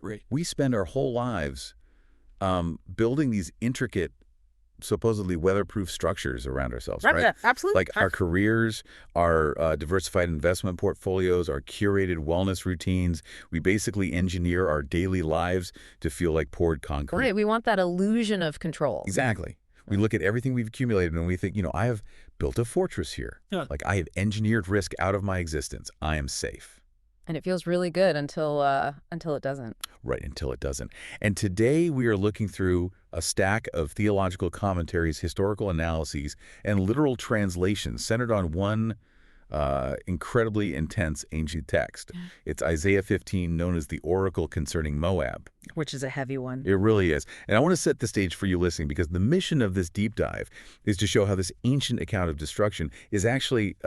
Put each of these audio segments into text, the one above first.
Right. We spend our whole lives building these intricate, supposedly weatherproof structures around ourselves, Right, right? yeah, absolutely. Like our careers, our diversified investment portfolios, our curated wellness routines. We basically engineer our daily lives to feel like poured concrete. Right, we want that illusion of control. Exactly. We look at everything we've accumulated and we think, I have built a fortress here. Yeah. Like I have engineered risk out of my existence. I am safe. And it feels really good until it doesn't. Right, until it doesn't. And today we are looking through a stack of theological commentaries, historical analyses, and literal translations centered on one incredibly intense ancient text. It's Isaiah 15, known as the Oracle Concerning Moab. Which is a heavy one. It really is. And I want to set the stage for you listening, because the mission of this deep dive is to show how this ancient account of destruction is actually,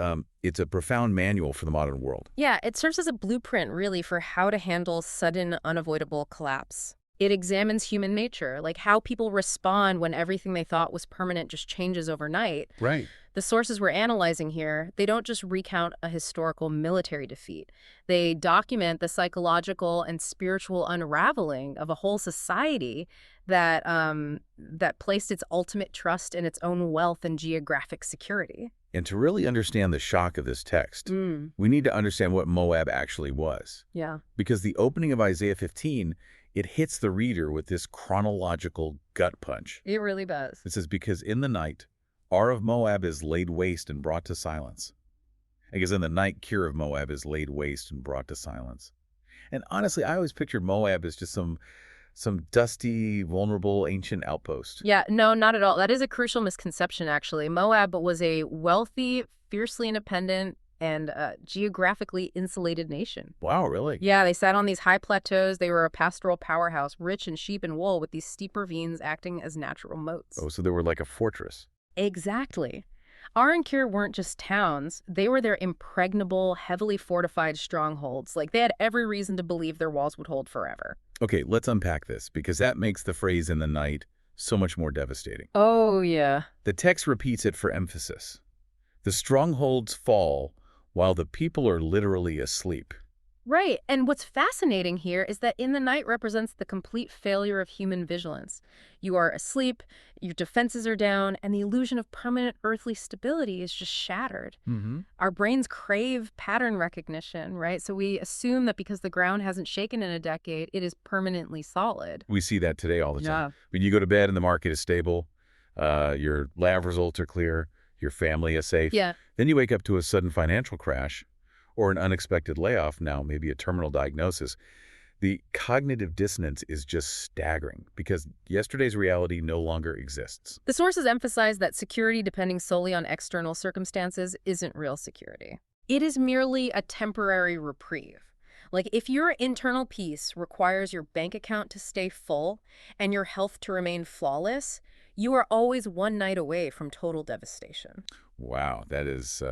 it's a profound manual for the modern world. Yeah, it serves as a blueprint, really, for how to handle sudden, unavoidable collapse. It examines human nature, like how people respond when everything they thought was permanent just changes overnight. Right. The sources we're analyzing here, they don't just recount a historical military defeat. They document the psychological and spiritual unraveling of a whole society that placed its ultimate trust in its own wealth and geographic security. And to really understand the shock of this text, we need to understand what Moab actually was. Yeah. Because the opening of Isaiah 15, it hits the reader with this chronological gut punch. It really does. It says, because in the night, Ar of Moab is laid waste and brought to silence. Because in the night, Kir of Moab is laid waste and brought to silence. And honestly, I always pictured Moab as just some dusty, vulnerable, ancient outpost. Yeah, no, not at all. That is a crucial misconception, actually. Moab was a wealthy, fiercely independent, and geographically insulated nation. Wow, really? Yeah, they sat on these high plateaus. They were a pastoral powerhouse, rich in sheep and wool, with these steep ravines acting as natural moats. Oh, so they were like a fortress. Exactly. Ar and Kir weren't just towns. They were their impregnable, heavily fortified strongholds. Like, they had every reason to believe their walls would hold forever. Okay, let's unpack this, because that makes the phrase "in the night" so much more devastating. Oh, yeah. The text repeats it for emphasis. The strongholds fall while the people are literally asleep. Right, and what's fascinating here is that in the night represents the complete failure of human vigilance. You are asleep, your defenses are down, and the illusion of permanent earthly stability is just shattered. Our brains crave pattern recognition, right? So we assume that because the ground hasn't shaken in a decade, it is permanently solid. We see that today all the time. Yeah. When you go to bed and the market is stable, your lab results are clear, your family is safe. Yeah. Then you wake up to a sudden financial crash or an unexpected layoff, now maybe a terminal diagnosis. The cognitive dissonance is just staggering, because yesterday's reality no longer exists. The sources emphasize that security depending solely on external circumstances isn't real security. It is merely a temporary reprieve. Like, if your internal peace requires your bank account to stay full and your health to remain flawless, you are always one night away from total devastation. Wow, that's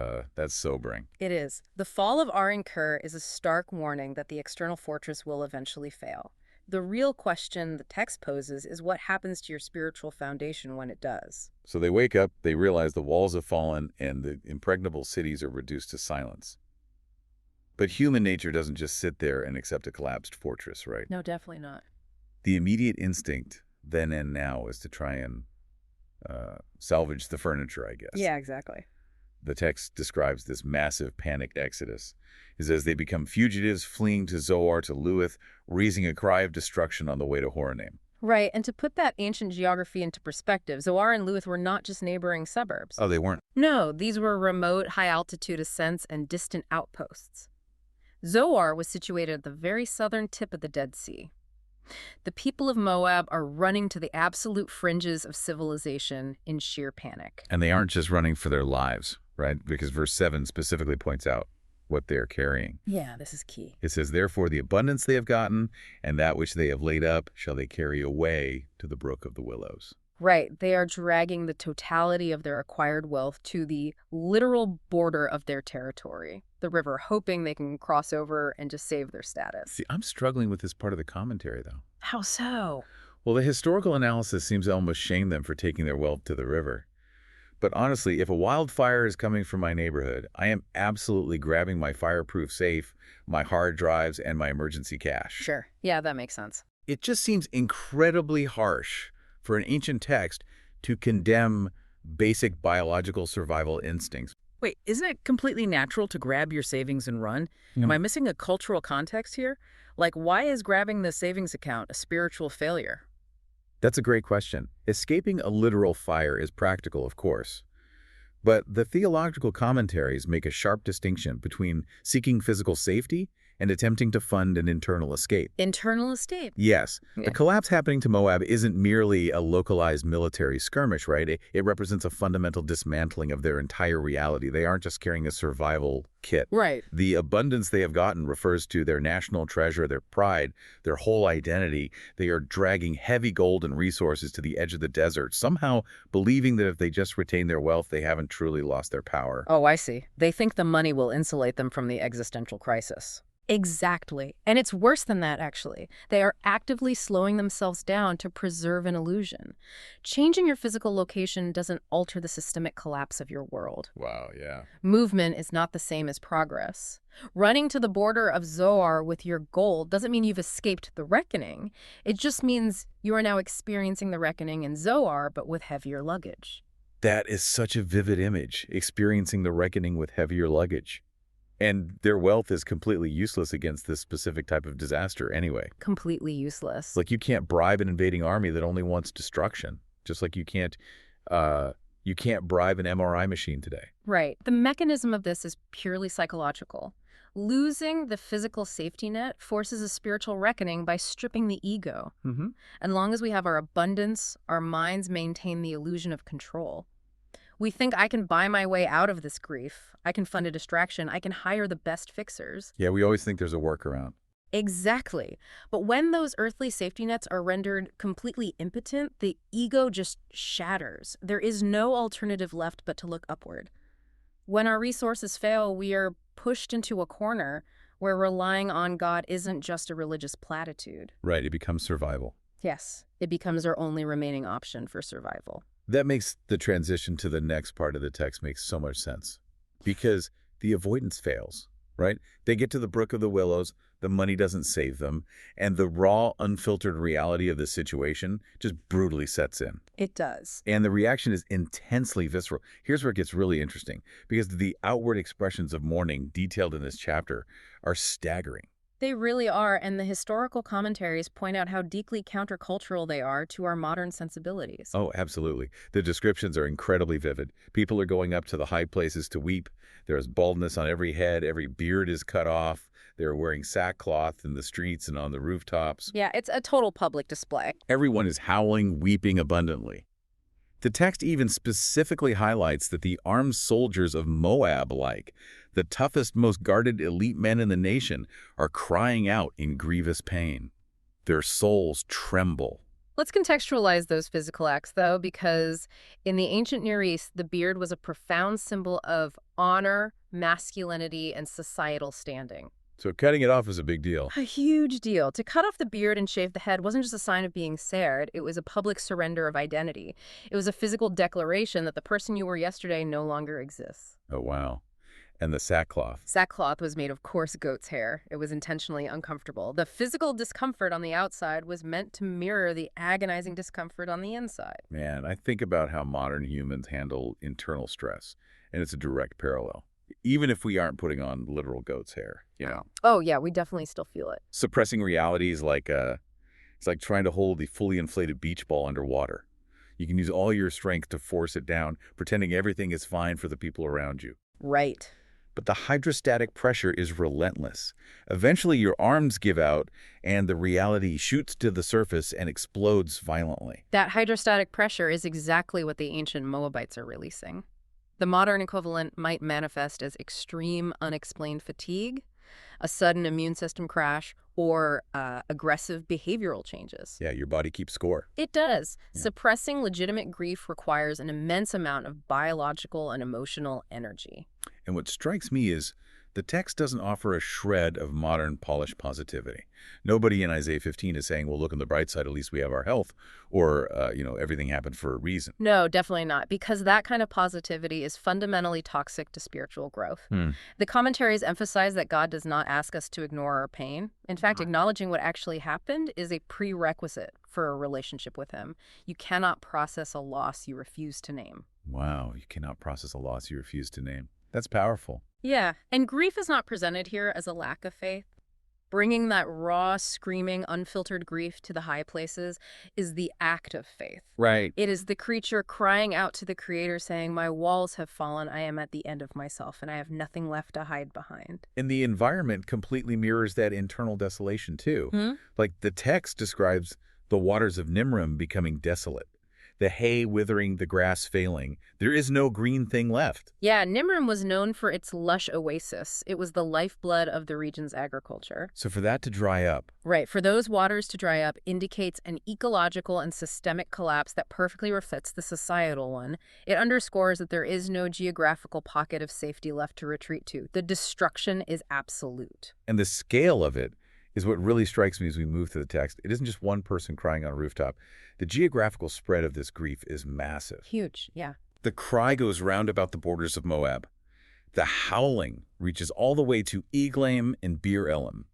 sobering. It is. The fall of Ar and Kir is a stark warning that the external fortress will eventually fail. The real question the text poses is what happens to your spiritual foundation when it does. So they wake up, they realize the walls have fallen, and the impregnable cities are reduced to silence. But human nature doesn't just sit there and accept a collapsed fortress, right? No, definitely not. The immediate instinct, then and now, is to try and salvage the furniture, I guess. Yeah, exactly. The text describes this massive panicked exodus. It says they become fugitives fleeing to Zoar to Luith, raising a cry of destruction on the way to Horonaim. Right, and to put that ancient geography into perspective, Zoar and Luith were not just neighboring suburbs. Oh, they weren't? No, these were remote, high-altitude ascents and distant outposts. Zoar was situated at the very southern tip of the Dead Sea. The people of Moab are running to the absolute fringes of civilization in sheer panic. And they aren't just running for their lives, right? Because verse 7 specifically points out what they're carrying. Yeah, this is key. It says, therefore the abundance they have gotten, and that which they have laid up, shall they carry away to the brook of the willows. Right, they are dragging the totality of their acquired wealth to the literal border of their territory, the river, hoping they can cross over and just save their status. See, I'm struggling with this part of the commentary, though. How so? Well, the historical analysis seems to almost shame them for taking their wealth to the river. But honestly, if a wildfire is coming from my neighborhood, I am absolutely grabbing my fireproof safe, my hard drives, and my emergency cache. Sure. Yeah, that makes sense. It just seems incredibly harsh for an ancient text to condemn basic biological survival instincts. Wait, isn't it completely natural to grab your savings and run? Am I missing a cultural context here? Like, why is grabbing the savings account a spiritual failure? That's a great question. Escaping a literal fire is practical, of course. But the theological commentaries make a sharp distinction between seeking physical safety and attempting to fund an internal escape. Internal escape. Yes, the Yeah. collapse happening to Moab isn't merely a localized military skirmish, right? It represents a fundamental dismantling of their entire reality. They aren't just carrying a survival kit. Right. The abundance they have gotten refers to their national treasure, their pride, their whole identity. They are dragging heavy gold and resources to the edge of the desert, somehow believing that if they just retain their wealth, they haven't truly lost their power. Oh, I see. They think the money will insulate them from the existential crisis. Exactly. And it's worse than that, actually. They are actively slowing themselves down to preserve an illusion. Changing your physical location doesn't alter the systemic collapse of your world. Wow, yeah. Movement is not the same as progress. Running to the border of Zoar with your gold doesn't mean you've escaped the reckoning. It just means you are now experiencing the reckoning in Zoar, but with heavier luggage. That is such a vivid image, experiencing the reckoning with heavier luggage. And their wealth is completely useless against this specific type of disaster anyway. Completely useless. Like you can't bribe an invading army that only wants destruction. Just like you can't bribe an MRI machine today. Right. The mechanism of this is purely psychological. Losing the physical safety net forces a spiritual reckoning by stripping the ego. Mm-hmm. As long as we have our abundance, our minds maintain the illusion of control. We think I can buy my way out of this grief. I can fund a distraction. I can hire the best fixers. Yeah, we always think there's a workaround. Exactly. But when those earthly safety nets are rendered completely impotent, the ego just shatters. There is no alternative left but to look upward. When our resources fail, we are pushed into a corner where relying on God isn't just a religious platitude. Right, it becomes survival. Yes, it becomes our only remaining option for survival. That makes the transition to the next part of the text make so much sense. Because the avoidance fails, right? They get to the Brook of the Willows, the money doesn't save them, and the raw, unfiltered reality of the situation just brutally sets in. It does. And the reaction is intensely visceral. Here's where it gets really interesting, because the outward expressions of mourning detailed in this chapter are staggering. They really are, and the historical commentaries point out how deeply countercultural they are to our modern sensibilities. Oh, absolutely. The descriptions are incredibly vivid. People are going up to the high places to weep. There is baldness on every head. Every beard is cut off. They're wearing sackcloth in the streets and on the rooftops. Yeah, it's a total public display. Everyone is howling, weeping abundantly. The text even specifically highlights that the armed soldiers of Moab, the toughest, most guarded elite men in the nation, are crying out in grievous pain. Their souls tremble. Let's contextualize those physical acts, though, because in the ancient Near East, the beard was a profound symbol of honor, masculinity, and societal standing. So cutting it off is a big deal. A huge deal. To cut off the beard and shave the head wasn't just a sign of being sared, it was a public surrender of identity. It was a physical declaration that the person you were yesterday no longer exists. Oh, wow. And the sackcloth. Sackcloth was made of coarse goat's hair. It was intentionally uncomfortable. The physical discomfort on the outside was meant to mirror the agonizing discomfort on the inside. Man, I think about how modern humans handle internal stress, and it's a direct parallel. Even if we aren't putting on literal goat's hair, Oh, yeah, we definitely still feel it. Suppressing reality is it's like trying to hold the fully inflated beach ball underwater. You can use all your strength to force it down, pretending everything is fine for the people around you. Right. But the hydrostatic pressure is relentless. Eventually, your arms give out, and the reality shoots to the surface and explodes violently. That hydrostatic pressure is exactly what the ancient Moabites are releasing. The modern equivalent might manifest as extreme unexplained fatigue, a sudden immune system crash, or aggressive behavioral changes. Yeah, your body keeps score. It does. Yeah. Suppressing legitimate grief requires an immense amount of biological and emotional energy. And what strikes me is The text doesn't offer a shred of modern polished positivity. Nobody in Isaiah 15 is saying, well, look on the bright side, at least we have our health, or, everything happened for a reason. No, definitely not, because that kind of positivity is fundamentally toxic to spiritual growth. Hmm. The commentaries emphasize that God does not ask us to ignore our pain. In fact, acknowledging what actually happened is a prerequisite for a relationship with Him. You cannot process a loss you refuse to name. Wow, you cannot process a loss you refuse to name. That's powerful. Yeah, and grief is not presented here as a lack of faith. Bringing that raw, screaming, unfiltered grief to the high places is the act of faith. Right. It is the creature crying out to the Creator saying, "My walls have fallen, I am at the end of myself, and I have nothing left to hide behind." And the environment completely mirrors that internal desolation, too. Hmm? Like, the text describes the waters of Nimrim becoming desolate, the hay withering, the grass failing. There is no green thing left. Yeah, Nimrim was known for its lush oasis. It was the lifeblood of the region's agriculture. So for that to dry up, Right, for those waters to dry up indicates an ecological and systemic collapse that perfectly reflects the societal one. It underscores that there is no geographical pocket of safety left to retreat to. The destruction is absolute. and the scale of it is what really strikes me as we move through the text. It isn't just one person crying on a rooftop. The geographical spread of this grief is massive. Huge, yeah. The cry goes round about the borders of Moab. The howling reaches all the way to Eglaim and Beer Elim.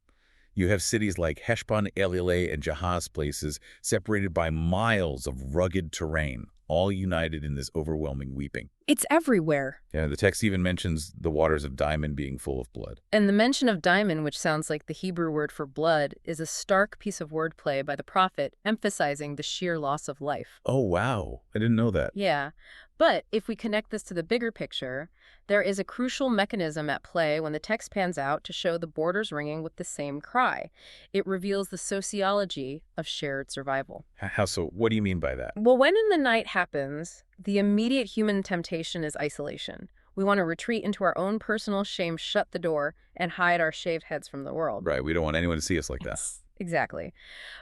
You have cities like Heshbon, Elileh, and Jahaz places separated by miles of rugged terrain, all united in this overwhelming weeping. It's everywhere. Yeah, the text even mentions the waters of Diamond being full of blood. And the mention of diamond, which sounds like the Hebrew word for blood, is a stark piece of wordplay by the prophet, emphasizing the sheer loss of life. Oh, wow. I didn't know that. Yeah, but if we connect this to the bigger picture, there is a crucial mechanism at play when the text pans out to show the borders ringing with the same cry. It reveals the sociology of shared survival. How so? What do you mean by that? Well, when in the night happens, the immediate human temptation is isolation. We want to retreat into our own personal shame, shut the door, and hide our shaved heads from the world. Right, we don't want anyone to see us like that. Exactly.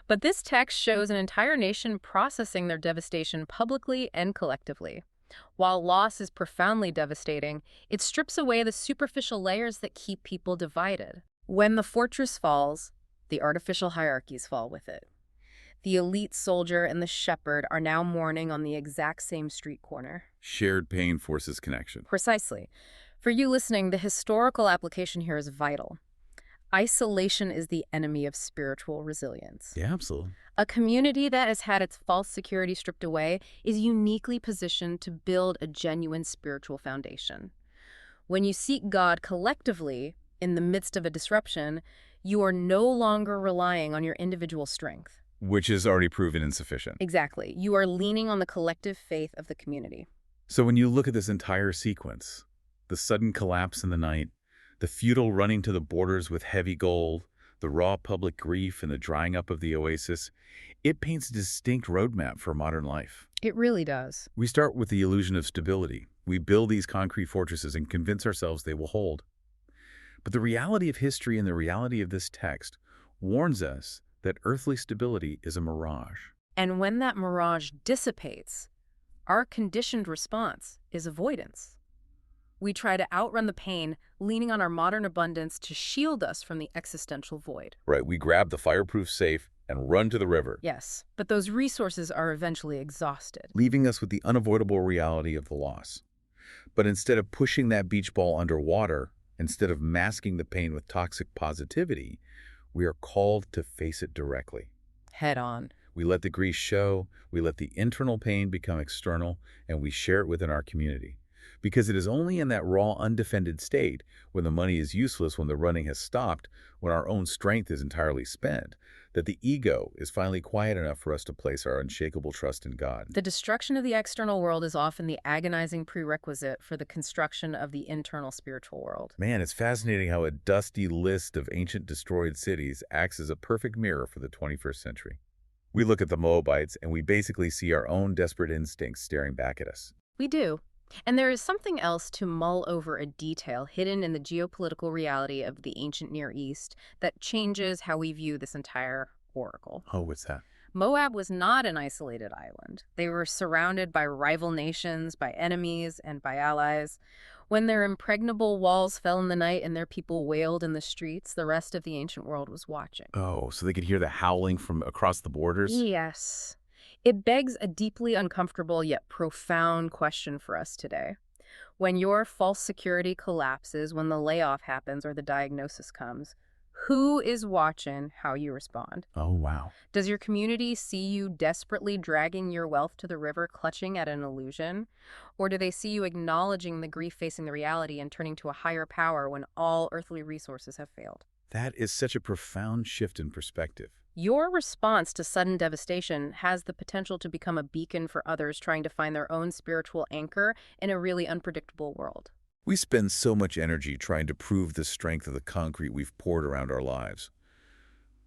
But this text shows an entire nation processing their devastation publicly and collectively. While loss is profoundly devastating, it strips away the superficial layers that keep people divided. When the fortress falls, the artificial hierarchies fall with it. The elite soldier and the shepherd are now mourning on the exact same street corner. Shared pain forces connection. Precisely. For you listening, the historical application here is vital. Isolation is the enemy of spiritual resilience. Yeah, absolutely. A community that has had its false security stripped away is uniquely positioned to build a genuine spiritual foundation. When you seek God collectively in the midst of a disruption, you are no longer relying on your individual strength. Which is already proven insufficient. Exactly. You are leaning on the collective faith of the community. So when you look at this entire sequence, the sudden collapse in the night, the futile running to the borders with heavy gold, the raw public grief and the drying up of the oasis, it paints a distinct roadmap for modern life. It really does. We start with the illusion of stability. We build these concrete fortresses and convince ourselves they will hold. But the reality of history and the reality of this text warns us that earthly stability is a mirage. And when that mirage dissipates, our conditioned response is avoidance. We try to outrun the pain, leaning on our modern abundance to shield us from the existential void. Right, we grab the fireproof safe and run to the river, Yes, but those resources are eventually exhausted. leaving us with the unavoidable reality of the loss. But instead of pushing that beach ball underwater, instead of masking the pain with toxic positivity, we are called to face it directly. Head on. We let the grief show, we let the internal pain become external, and we share it within our community. Because it is only in that raw, undefended state, when the money is useless, when the running has stopped, when our own strength is entirely spent, that the ego is finally quiet enough for us to place our unshakable trust in God. The destruction of the external world is often the agonizing prerequisite for the construction of the internal spiritual world. Man, it's fascinating how a dusty list of ancient destroyed cities acts as a perfect mirror for the 21st century. We look at the Moabites and we basically see our own desperate instincts staring back at us. We do. And there is something else to mull over, a detail hidden in the geopolitical reality of the ancient Near East that changes how we view this entire oracle. Oh, what's that? Moab was not an isolated island. They were surrounded by rival nations, by enemies, and by allies. When their impregnable walls fell in the night and their people wailed in the streets, the rest of the ancient world was watching. Oh, so they could hear the howling from across the borders? Yes. It begs a deeply uncomfortable yet profound question for us today. When your false security collapses, when the layoff happens or the diagnosis comes, who is watching how you respond? Oh, wow. Does your community see you desperately dragging your wealth to the river, clutching at an illusion? Or do they see you acknowledging the grief facing the reality and turning to a higher power when all earthly resources have failed? That is such a profound shift in perspective. Your response to sudden devastation has the potential to become a beacon for others trying to find their own spiritual anchor in a really unpredictable world. We spend so much energy trying to prove the strength of the concrete we've poured around our lives.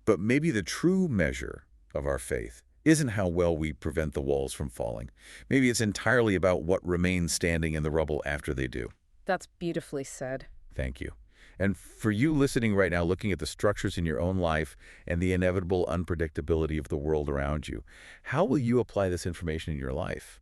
But maybe the true measure of our faith isn't how well we prevent the walls from falling. Maybe it's entirely about what remains standing in the rubble after they do. That's beautifully said. Thank you. And for you listening right now, looking at the structures in your own life and the inevitable unpredictability of the world around you, how will you apply this information in your life?